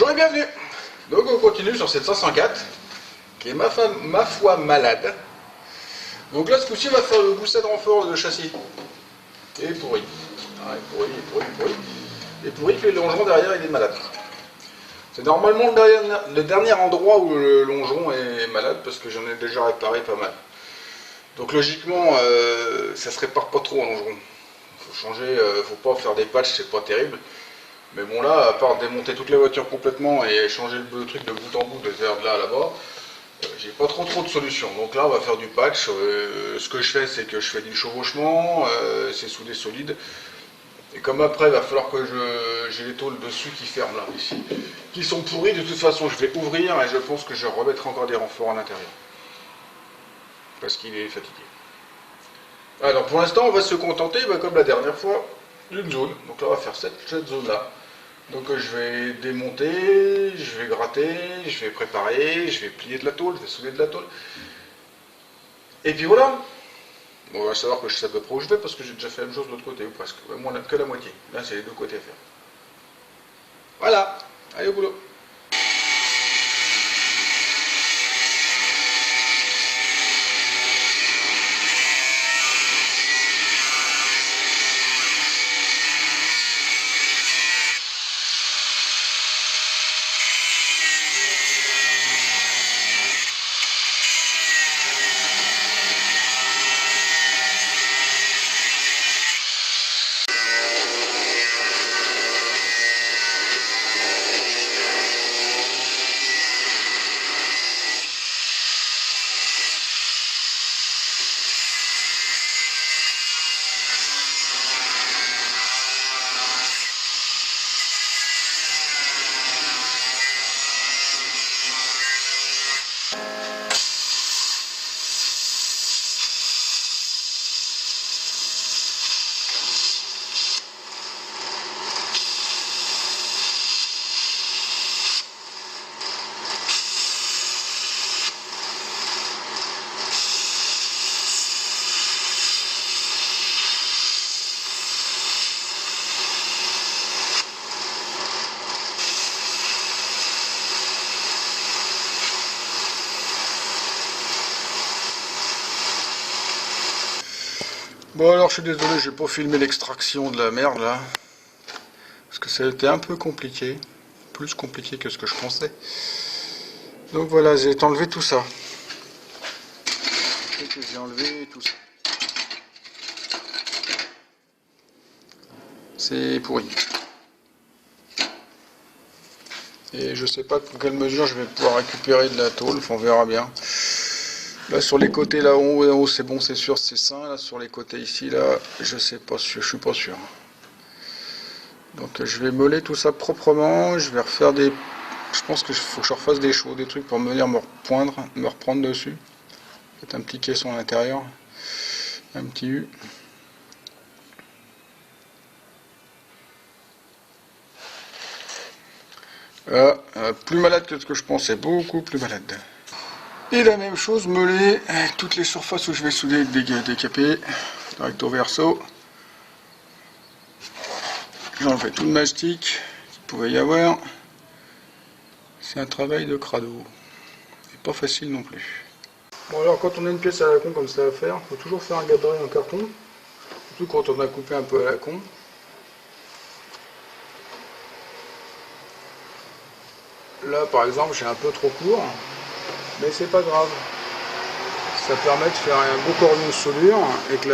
Bonjour et bienvenue. Donc on continue sur cette 504 qui est ma foi malade. Donc là ce coup-ci on va faire le gousset de renfort de châssis. Et pourri. Ah, il est pourri que le longeron derrière il est malade. C'est normalement le dernier endroit où le longeron est malade parce que j'en ai déjà réparé pas mal. Donc logiquement ça se répare pas trop un longeron. Faut changer, faut pas faire des patchs, c'est pas terrible. Mais bon là, à part démonter toute la voiture complètement et changer le truc de bout en bout de faire de là à là-bas, j'ai pas trop de solutions. Donc là on va faire du patch. Ce que je fais c'est que je fais du chevauchement, c'est soudé solide. Et comme après il va falloir que j'ai les tôles dessus qui ferment là, ici, qui sont pourries, de toute façon je vais ouvrir et je pense que je remettrai encore des renforts à l'intérieur. Parce qu'il est fatigué. Alors pour l'instant on va se contenter, comme la dernière fois, d'une zone. Donc là on va faire cette zone là. Donc je vais démonter, je vais gratter, je vais préparer, je vais plier de la tôle, je vais souder de la tôle. Et puis voilà. Bon, on va savoir que je sais à peu près où je vais parce que j'ai déjà fait la même chose de l'autre côté, ou presque. Moins que la moitié. Là c'est les deux côtés à faire. Voilà. Allez au boulot. Bon alors je suis désolé, j'ai pas filmé l'extraction de la merde là. Parce que ça a été un peu compliqué. Plus compliqué que ce que je pensais. Donc voilà, j'ai enlevé tout ça. J'ai enlevé tout ça. C'est pourri. Et je sais pas dans quelle mesure je vais pouvoir récupérer de la tôle, enfin, on verra bien. Là sur les côtés là en haut c'est bon, c'est sûr, c'est sain. Là sur les côtés ici là, je sais pas, je suis pas sûr. Donc je vais meuler tout ça proprement, je vais refaire des... Je pense qu'il faut que je refasse des choses, des trucs pour venir me reprendre dessus. Peut-être un petit caisson à l'intérieur, un petit U. Plus malade que ce que je pensais, beaucoup plus malade. Et la même chose, meuler toutes les surfaces où je vais souder des capés, recto verso. J'ai enlevé tout le mastic qu'il pouvait y avoir. C'est un travail de crado. C'est pas facile non plus. Bon alors quand on a une pièce à la con comme ça à faire, il faut toujours faire un gabarit en carton. Surtout quand on a coupé un peu à la con. Là par exemple j'ai un peu trop court, mais c'est pas grave. Ça permet de faire un beau cordon de soudure et que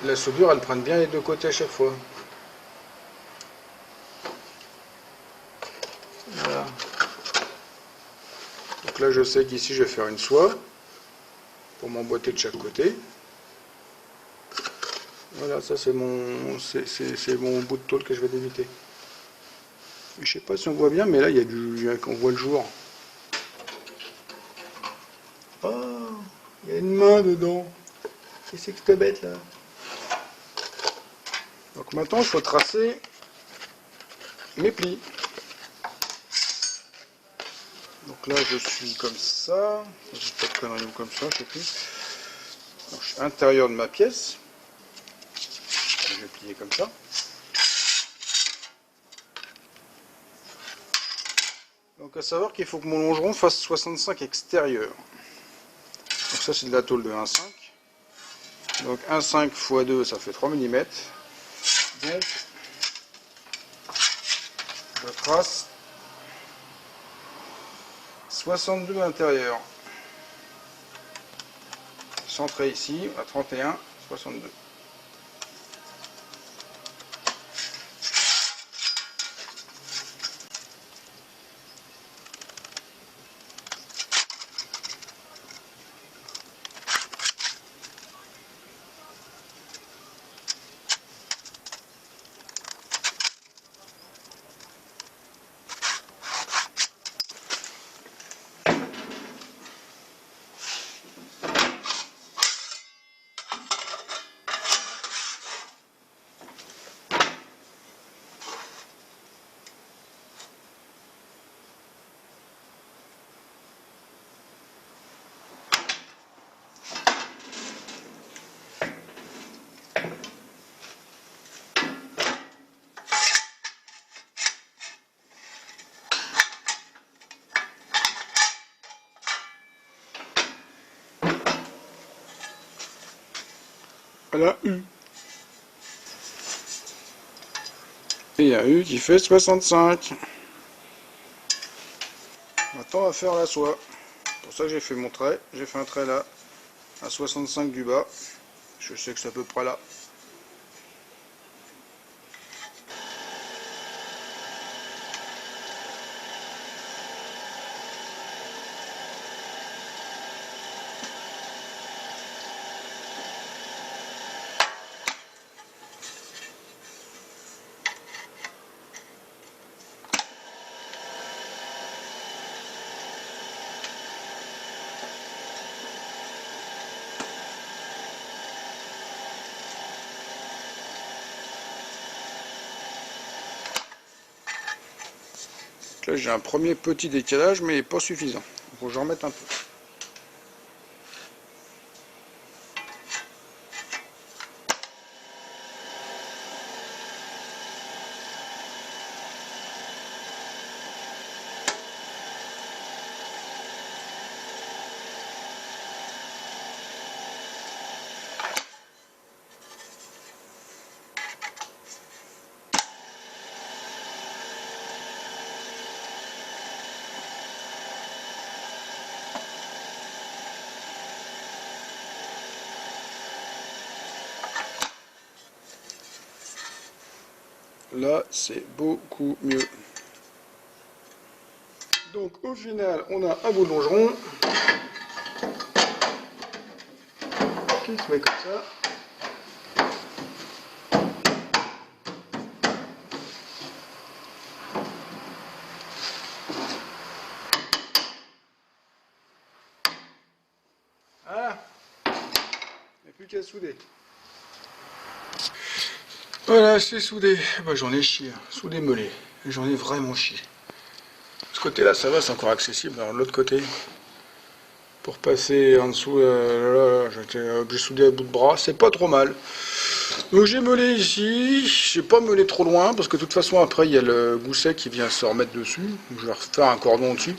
la soudure elle prenne bien les deux côtés à chaque fois. Voilà. Donc là je sais qu'ici je vais faire une soie pour m'emboîter de chaque côté. Voilà, ça c'est mon bout de tôle que je vais débiter. Je sais pas si on voit bien, mais là il y a on voit le jour. Oh, il y a une main dedans. Qu'est-ce que c'est bête là? Donc maintenant il faut tracer mes plis. Donc là je suis comme ça. J'ai pas de conneries ou comme ça, je sais plus. Donc, je suis à l'intérieur de ma pièce. Je vais plier comme ça. Donc à savoir qu'il faut que mon longeron fasse 65 extérieur. Donc ça c'est de la tôle de 1,5. Donc 1,5 x 2 ça fait 3 mm. Donc je trace 62 intérieur. Centré ici à 31, 62. Voilà U. Et il y a U qui fait 65. Maintenant on va faire la soie. C'est pour ça que j'ai fait mon trait. J'ai fait un trait là, à 65 du bas. Je sais que c'est à peu près là. Là j'ai un premier petit décalage mais pas suffisant. Il faut que j'en remette un peu. Là, c'est beaucoup mieux. Donc, au final, on a un bout de longeron qui se met comme ça. Voilà. Il n'y a plus qu'à souder. Voilà, c'est soudé. Bah, j'en ai chié, soudé meulé. J'en ai vraiment chié. Ce côté-là, ça va, c'est encore accessible. Alors, l'autre côté, pour passer en dessous, j'étais obligé de souder à bout de bras. C'est pas trop mal. Donc, j'ai meulé ici. J'ai pas meulé trop loin, parce que de toute façon, après, il y a le gousset qui vient se remettre dessus. Donc, je vais refaire un cordon dessus.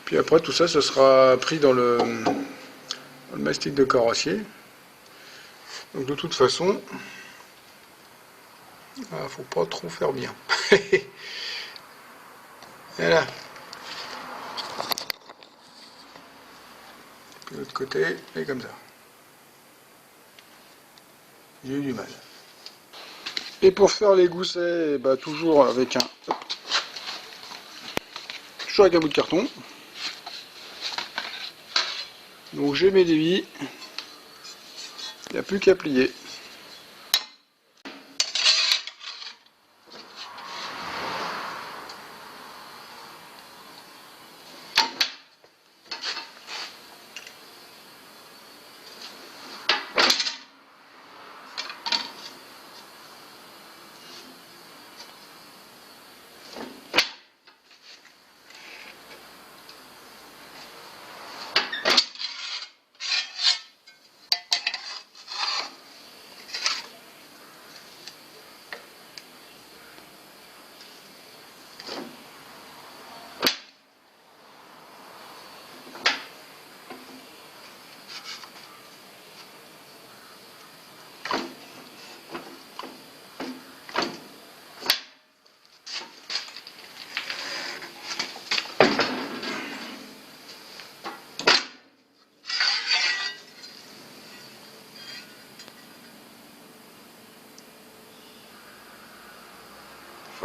Puis après, tout ça, ce sera pris dans le mastic de carrossier. Donc, de toute façon, faut pas trop faire bien. Voilà. Puis l'autre côté, et comme ça. J'ai eu du mal. Et pour faire les goussets, bah, toujours avec un bout de carton. Donc j'ai mes dévis. Il n'y a plus qu'à plier.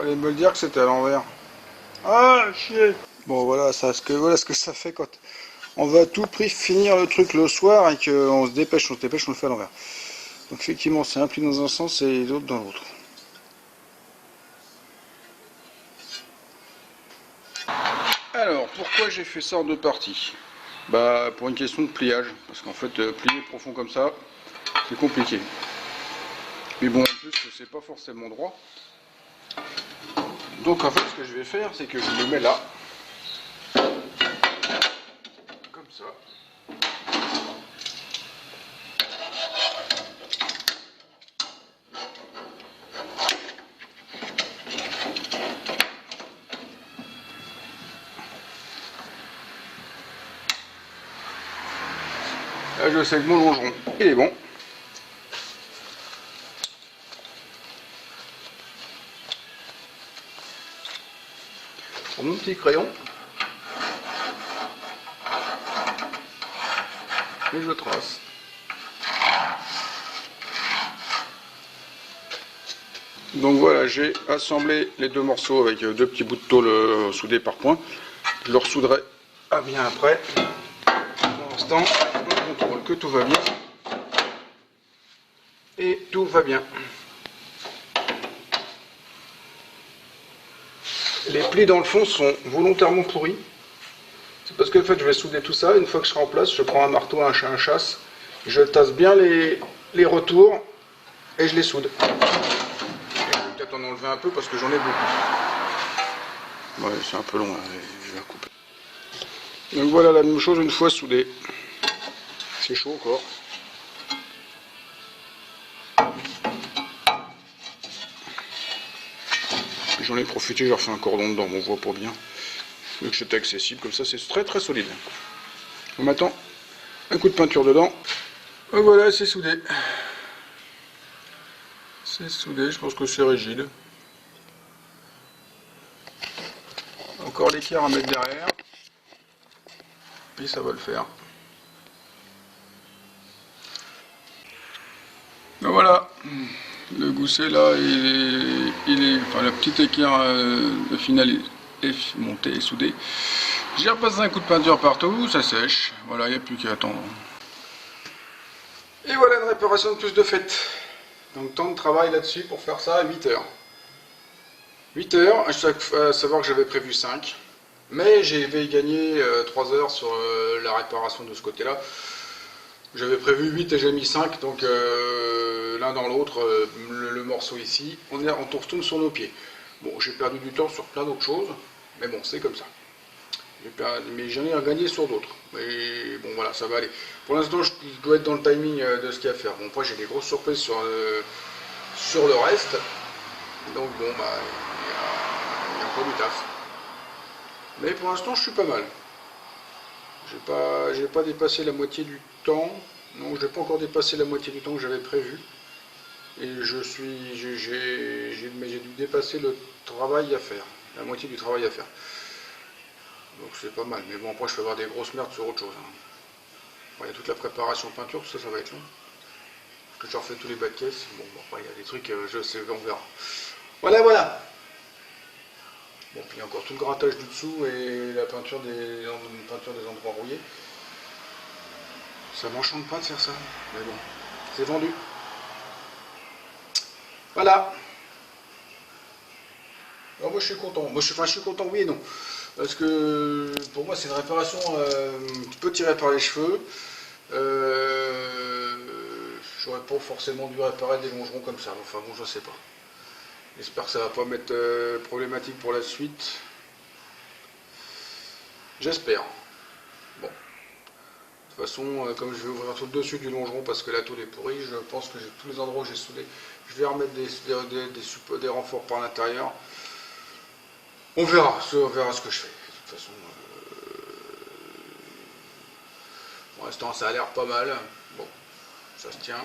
Fallait me le dire que c'était à l'envers. Ah, chier. Bon, voilà voilà ce que ça fait quand on veut à tout prix finir le truc le soir et qu'on se dépêche, on le fait à l'envers. Donc effectivement, c'est un pli dans un sens et l'autre dans l'autre. Alors, pourquoi j'ai fait ça en deux parties? Bah, pour une question de pliage. Parce qu'en fait, plier profond comme ça, c'est compliqué. Mais bon, en plus, c'est pas forcément droit. Donc en fait, ce que je vais faire, c'est que je le mets là. Comme ça. Là, je sais que mon longeron, il est bon. Pour mon petit crayon. Et je trace. Donc voilà, j'ai assemblé les deux morceaux avec deux petits bouts de tôle soudés par point. Je le ressoudrai à bien après. Pour l'instant, on contrôle que tout va bien. Et tout va bien. Les plis dans le fond sont volontairement pourris. C'est parce que en fait, je vais souder tout ça. Une fois que je serai en place, je prends un marteau, un chasse, je tasse bien les retours et je les soude. Et je vais peut-être en enlever un peu parce que j'en ai beaucoup. Ouais, c'est un peu long, hein, je vais couper. Donc voilà la même chose une fois soudé. C'est chaud encore. J'en ai profité, j'ai refait un cordon dedans, on voit pas bien. Vu que c'était accessible, comme ça c'est très très solide. On m'attend un coup de peinture dedans. Et voilà, c'est soudé. C'est soudé, je pense que c'est rigide. Encore l'équerre à mettre derrière. Puis ça va le faire. Ben voilà, le gousset là, enfin la petite équerre finale est montée et soudée. J'y repasse un coup de peinture partout, ça sèche. Voilà, il n'y a plus qu'à attendre. Et voilà une réparation de plus de fait. Donc temps de travail là-dessus pour faire ça à 8 heures. 8 heures, à savoir que j'avais prévu 5. Mais j'avais gagné 3 heures sur la réparation de ce côté-là. J'avais prévu 8 et j'ai mis 5, donc l'un dans l'autre, le morceau ici, on retourne sur nos pieds. Bon, j'ai perdu du temps sur plein d'autres choses, mais bon, c'est comme ça. Mais j'en ai gagné sur d'autres. Mais bon, voilà, ça va aller. Pour l'instant, je dois être dans le timing de ce qu'il y a à faire. Bon, après, j'ai des grosses surprises sur le reste. Donc bon, bah, il y a encore du taf. Mais pour l'instant, je suis pas mal. J'ai pas dépassé la moitié du temps. Non, je n'ai pas encore dépassé la moitié du temps que j'avais prévu. Et j'ai dû dépasser le travail à faire. La moitié du travail à faire. Donc c'est pas mal. Mais bon, après je vais avoir des grosses merdes sur autre chose. Hein. Bon, il y a toute la préparation peinture, tout ça, ça va être long. Parce que je refais tous les bas de caisse. Bon, après il y a des trucs, je sais, on verra. Voilà, voilà. Bon, puis il y a encore tout le grattage du dessous et la peinture des endroits rouillés. Ça m'enchante pas de faire ça, mais bon, c'est vendu. Voilà. Alors moi je suis content. Moi, je suis content, oui et non. Parce que pour moi c'est une réparation un peu tirée par les cheveux. J'aurais pas forcément dû réparer des longerons comme ça. Enfin bon, je sais pas. J'espère que ça va pas m'être problématique pour la suite. J'espère. Bon. De toute façon, comme je vais ouvrir tout le dessus du longeron parce que la tôle est pourrie, je pense que tous les endroits où j'ai soudé, je vais remettre des renforts par l'intérieur. On verra ce que je fais. De toute façon, pour l'instant, ça a l'air pas mal. Bon, ça se tient.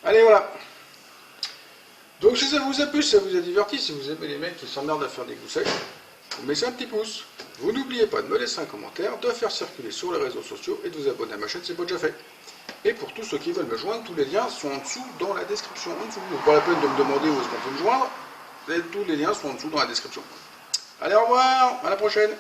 Allez, voilà. Donc si ça vous a plu, si ça vous a diverti, si vous aimez les mecs qui s'emmerdent à faire des goussets, vous mettez un petit pouce. Vous n'oubliez pas de me laisser un commentaire, de faire circuler sur les réseaux sociaux et de vous abonner à ma chaîne, c'est pas déjà fait. Et pour tous ceux qui veulent me joindre, tous les liens sont en dessous dans la description. En dessous. Donc pas la peine de me demander où est-ce qu'on peut me joindre. Tous les liens sont en dessous dans la description. Allez, au revoir, à la prochaine.